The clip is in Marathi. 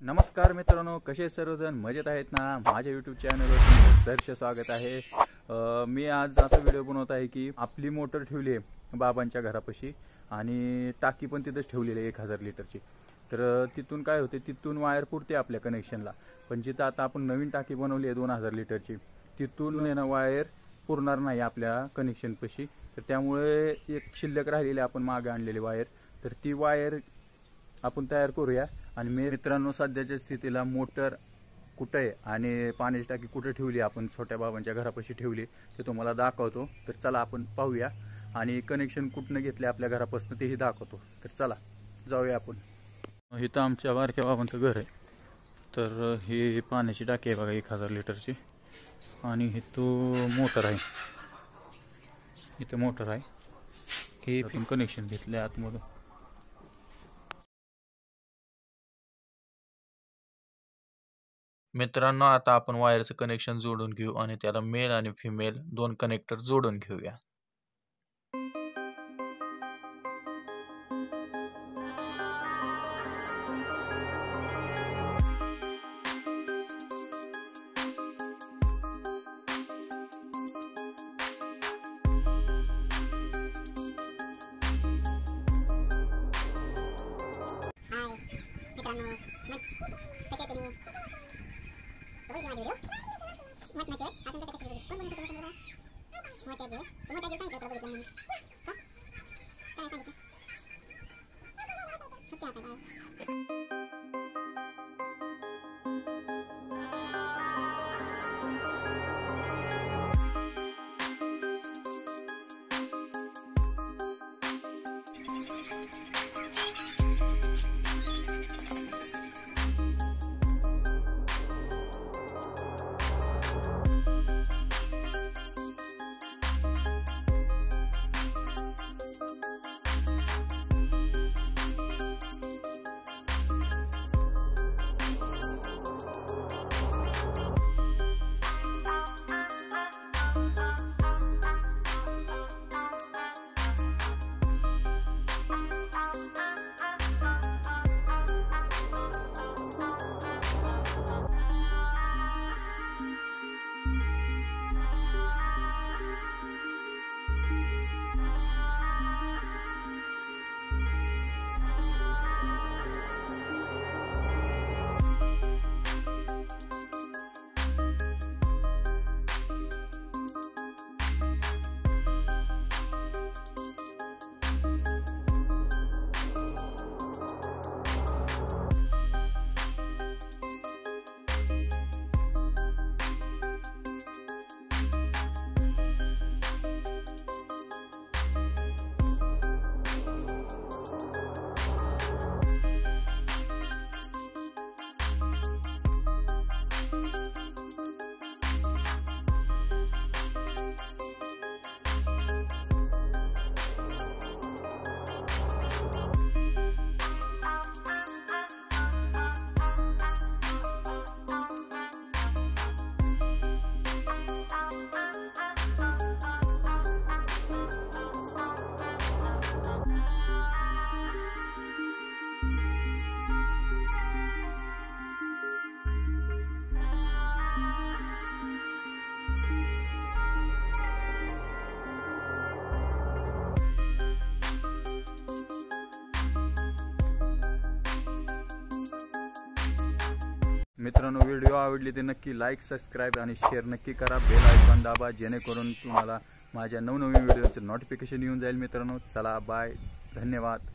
नमस्कार मित्रांनो, कसे सर्वजण मजेत आहेत ना। माझ्या यूट्यूब चॅनलवर तुमचं सहर्ष स्वागत आहे। मी आज असा व्हिडिओ बनवत आहे की आपली मोटर ठेवली आहे बाबांच्या घरापाशी आणि टाकी पण तिथेच ठेवलेली आहे 1000 लिटरची। तर तिथून काय होते, तिथून वायर पुरते आपल्या कनेक्शनला, पण जिथं आता आपण नवीन टाकी बनवली आहे 2000 लिटरची, तिथून येणं वायर पुरणार नाही आपल्या कनेक्शनपाशी। तर त्यामुळे एक शिल्लक राहिलेली आपण मागे आणलेली वायर, तर ती वायर आपण तयार करूया। आणि मित्रांनो, सध्याच्या स्थितीला मोटर कुठे आहे आणि पाण्याची टाकी कुठे ठेवली आपण छोट्या बाबांच्या घरापाशी ठेवली ते तुम्हाला दाखवतो। तर चला आपण पाहूया, आणि कनेक्शन कुठनं घेतले आपल्या घरापासून तेही दाखवतो। तर चला जाऊया आपण। इथं आमच्या बारक्या बाबांचं घर आहे। तर ही पाण्याची टाकी आहे बघा 1000 लिटरची, आणि हे तो मोटर आहे, इथं मोटर आहे, हे कनेक्शन घेतले आतमधून। मित्रांनो, आता आपण वायरचं कनेक्शन जोडून घेऊ आणि त्याला मेल आणि फिमेल 2 कनेक्टर जोडून घेऊया। मित्रांनो, व्हिडिओ आवडली तर नक्की लाईक, सबस्क्राईब आणि शेअर नक्की करा। बेल आयकॉन दाबा, जेणेकरून तुम्हाला माझ्या नवनवीन व्हिडिओचे नोटिफिकेशन येऊन जाईल। मित्रांनो, चला बाय, धन्यवाद।